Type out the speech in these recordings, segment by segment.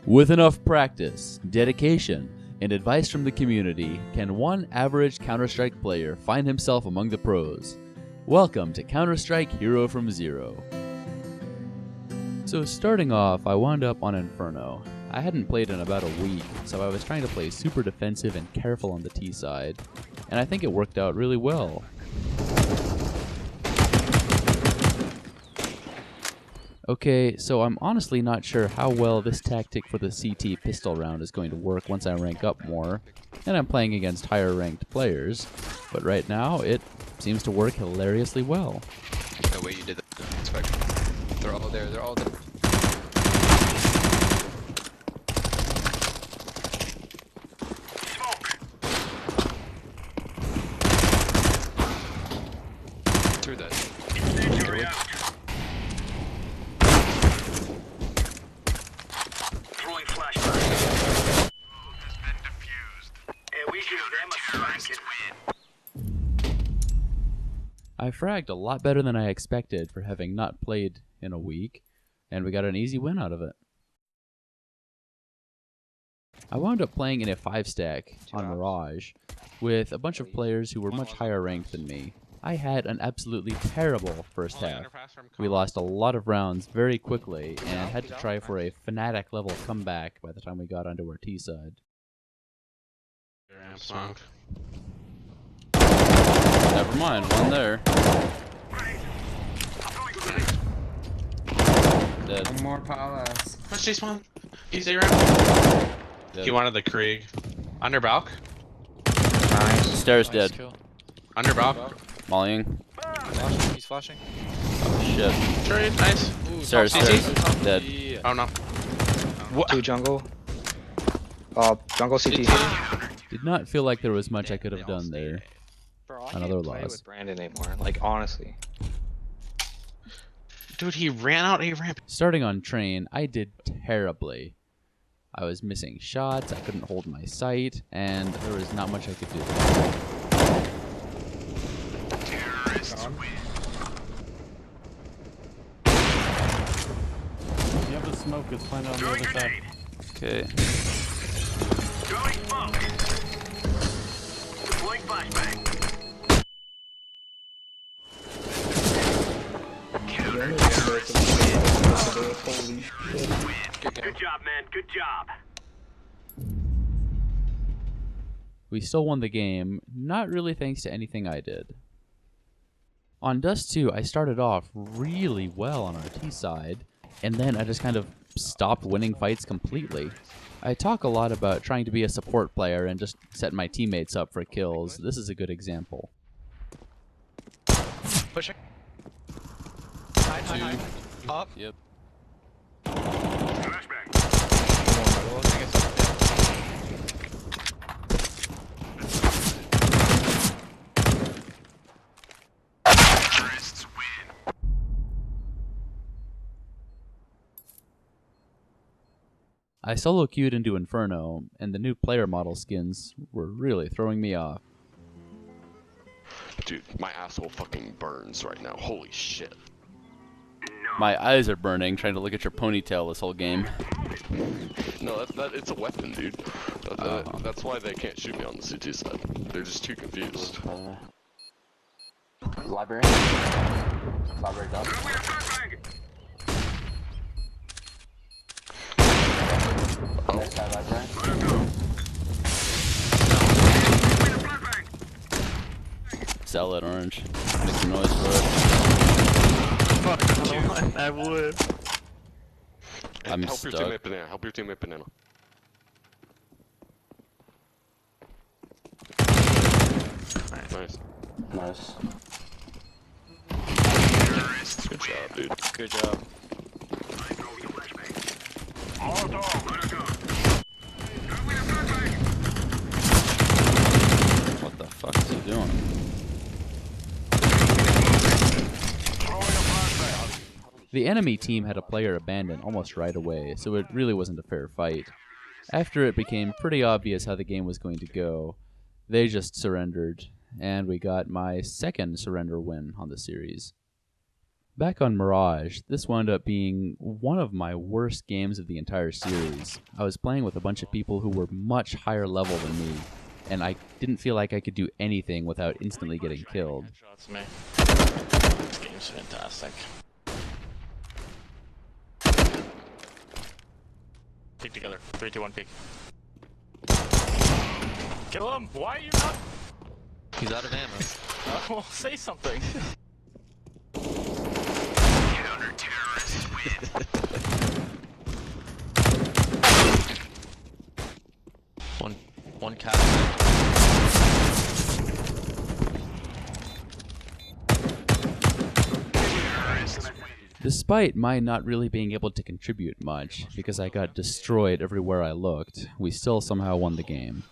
With enough practice, dedication, and advice from the community, can one average Counterstrike player find himself among the pros? Welcome to Counterstrike Hero from Zero. So starting off, I wound up on Inferno. I hadn't played in about a week, so I was trying to play super defensive and careful on the T side, and I think it worked out really well. Okay, so I'm honestly not sure how well this tactic for the CT pistol round is going to work once I rank up more, and I'm playing against higher ranked players, but right now it seems to work hilariously well. The way you did that, they're all there, they're all there. Through that. I fragged a lot better than I expected for having not played in a week, and we got an easy win out of it. I wound up playing in a 5-stack on Mirage with a bunch of players who were much higher ranked than me. I had an absolutely terrible first half. We lost a lot of rounds very quickly and had to try for a Fnatic level comeback by the time we got onto our T side. Never mind, one there. Dead. One more palace. Let's chase one. He's A round. He wanted the Krieg. Under Balk. Nice. Stairs dead. Under Balk. Mollying. Flashing, he's flashing. Oh shit. Trade, nice. Ooh, Stairs, top stairs. CT. Dead. Yeah. Oh no. Two jungle. Jungle CT. Did not feel like there was much I could have done there. Bro, I Another can't play loss. with Brandon anymore. Like, honestly. Dude, he ran out A ramp. Starting on train, I did terribly. I was missing shots, I couldn't hold my sight, and there was not much I could do. Terrorists win. You have the smoke, it's fine on the other side. Okay. Throwing smoke. Deploying flashbang. Good job, man. Good job. We still won the game, not really thanks to anything I did. On Dust 2, I started off really well on our T side, and then I just kind of stopped winning fights completely. I talk a lot about trying to be a support player and just set my teammates up for kills. This is a good example. Pushing. High. Up. Yep. Flashbang. Terrorists win. I solo queued into Inferno, and the new player model skins were really throwing me off. Dude, my asshole fucking burns right now. Holy shit. My eyes are burning trying to look at your ponytail this whole game. No, it's a weapon, dude. That's why they can't shoot me on the CT side. They're just too confused. Library. Library done. Next side library. Sell it, Orange. Make some noise for it. Fuck, I would. I'm help stuck. your teammate banana. Help your teammate banana. Nice. Nice. Good job, dude. Good job. What the fuck is he doing? The enemy team had a player abandoned almost right away, so it really wasn't a fair fight. After it became pretty obvious how the game was going to go, they just surrendered, and we got my second surrender win on the series. Back on Mirage, this wound up being one of my worst games of the entire series. I was playing with a bunch of people who were much higher level than me, and I didn't feel like I could do anything without instantly getting killed. Headshots me. This game's fantastic. Pick together. 3, 2, 1, pick. Kill him! Why are you not? He's out of ammo. Well, say something. Counter-terrorists win. One cat. Despite my not really being able to contribute much, because I got destroyed everywhere I looked, we still somehow won the game.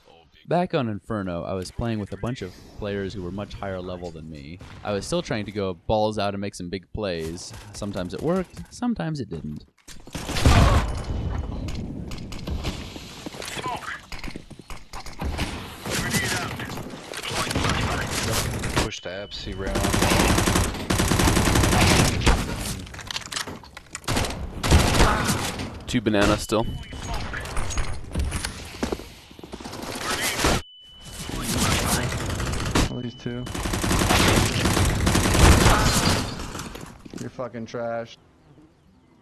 Back on Inferno, I was playing with a bunch of players who were much higher level than me. I was still trying to go balls out and make some big plays. Sometimes it worked, sometimes it didn't. Push tab, see round. Two bananas still. At least two. You're fucking trash.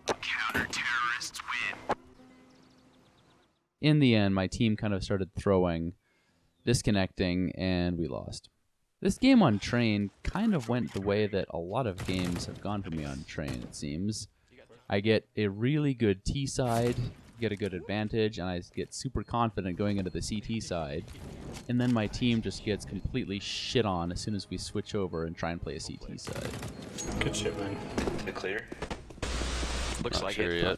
Counter-terrorists win. In the end, my team kind of started throwing, disconnecting, and we lost. This game on Train kind of went the way that a lot of games have gone for me on Train, it seems. I get a really good T side, get a good advantage, and I get super confident going into the CT side. And then my team just gets completely shit on as soon as we switch over and try and play a CT side. Good shit, man. Clear. Looks Not like sure it. yet.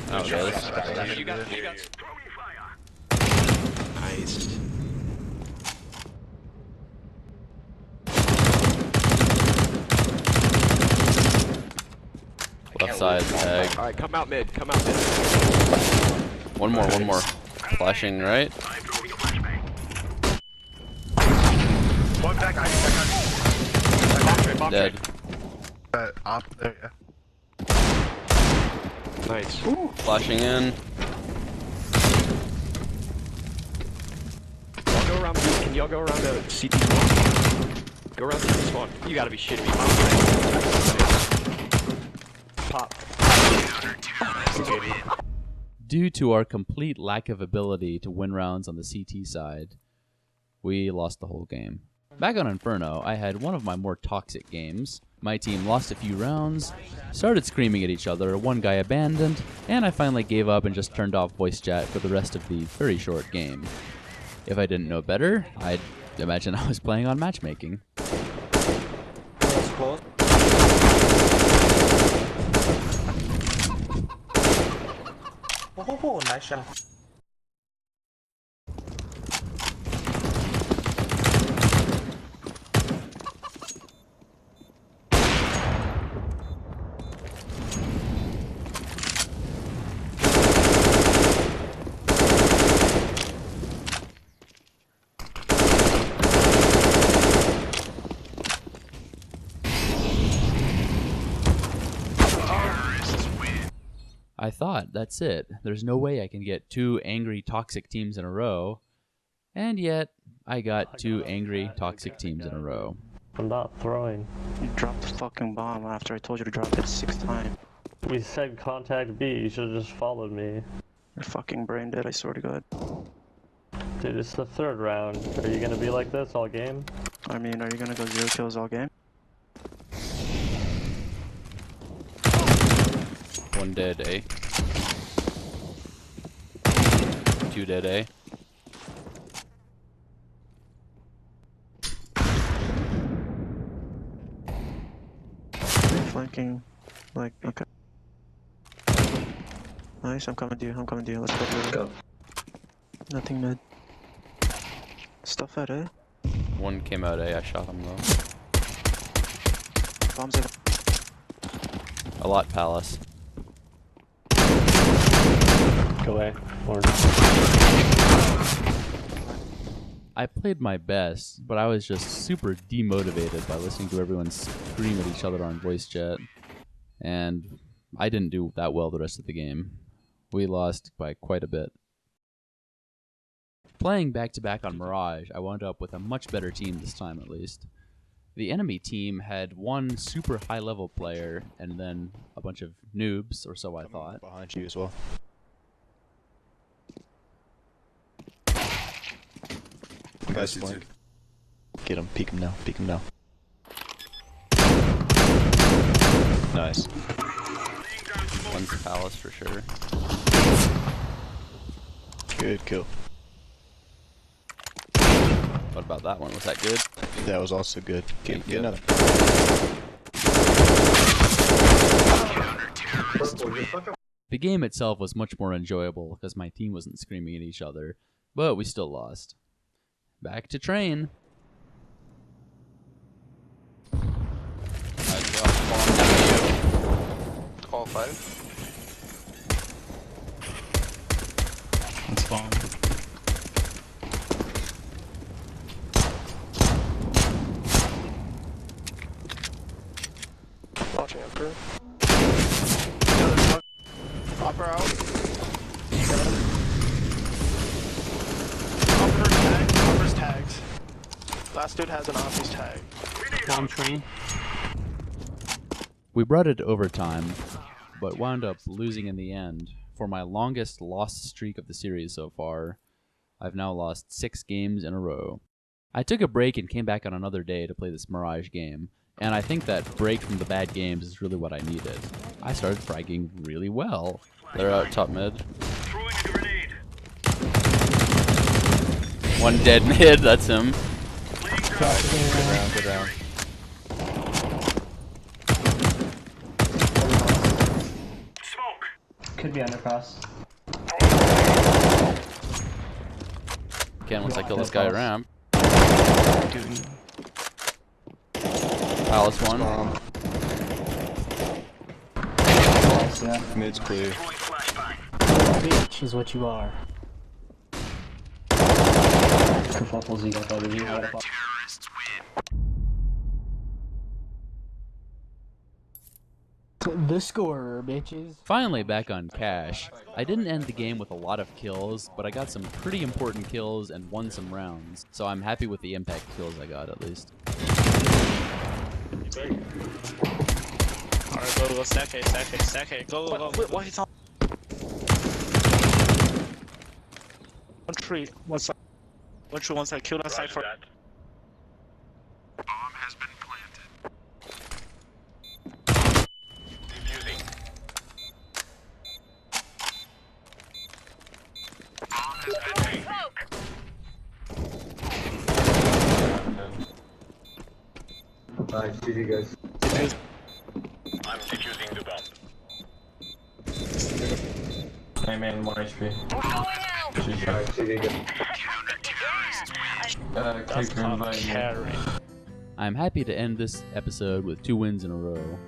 Oh, yeah, you got Throwing fire. Nice. Left side tag. Alright, come out mid. Come out mid. One more. Flashing right. I'm throwing a flashbang. One back, Dead. Op there, yeah. Nice. Flashing in. Y'all go around. Can y'all go around to CT spawn? Go around CT spawn. You gotta be shitting me. Pop. Due to our complete lack of ability to win rounds on the CT side, we lost the whole game. Back on Inferno, I had one of my more toxic games. My team lost a few rounds, started screaming at each other, one guy abandoned, and I finally gave up and just turned off voice chat for the rest of the very short game. If I didn't know better, I'd imagine I was playing on matchmaking. Oh, nice shot. I thought, that's it. There's no way I can get two angry, toxic teams in a row. And yet, I got two angry, toxic teams in a row. I'm not throwing. You dropped the fucking bomb after I told you to drop it 6 times. We said contact B, you should have just followed me. You're fucking brain dead, I swear to God. Dude, it's the 3rd round. Are you gonna be like this all game? I mean, are you gonna go 0 kills all game? One dead A. Two dead A. Flanking, like, okay. Nice, I'm coming to you, let's go. Let's go. Nothing mid. Stuff at A. One came out A, I shot him though. Bombs at A lot Palace. Go away. Or... I played my best, but I was just super demotivated by listening to everyone scream at each other on voice chat, and I didn't do that well the rest of the game. We lost by quite a bit. Playing back-to-back on Mirage, I wound up with a much better team this time at least. The enemy team had one super high-level player, and then a bunch of noobs, or so I thought. Behind you as well. Guys, flank. Get him, peek him now, peek him now. Nice. One's Palace for sure. Good kill. What about that one? Was that good? That was also good. Get another. The game itself was much more enjoyable because my team wasn't screaming at each other, but we still lost. Back to train. Call 5. It's bomb. Watching upper. Upper out. Upper's tagged. Last dude has an office tag. Bomb train. We brought it to overtime, but wound up losing in the end. For my longest loss streak of the series so far, I've now lost 6 games in a row. I took a break and came back on another day to play this Mirage game, and I think that break from the bad games is really what I needed. I started fragging really well. They're out top mid. Throwing a grenade. One dead mid, that's him. Good round. Smoke. Could be undercross. Can't once I kill this guy ramp. Dude. Palace one. Mid's clear. Throwing flashbang. Bitch is what you are. Terrorists win. The scorer, bitches. Finally back on cash. I didn't end the game with a lot of kills, but I got some pretty important kills and won some rounds, so I'm happy with the impact kills I got at least. Alright, go, stack A. Go. What he's on? One tree, one side. One tree, one side. Kill that side for. Bomb has been planted. Defusing. Bomb has been made. Nice, GG guys. I'm defusing the bomb. Hey man, 1 HP. Counter-terrorists win. I'm happy to end this episode with 2 wins in a row.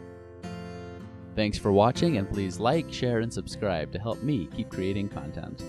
Thanks for watching, and please like, share, and subscribe to help me keep creating content.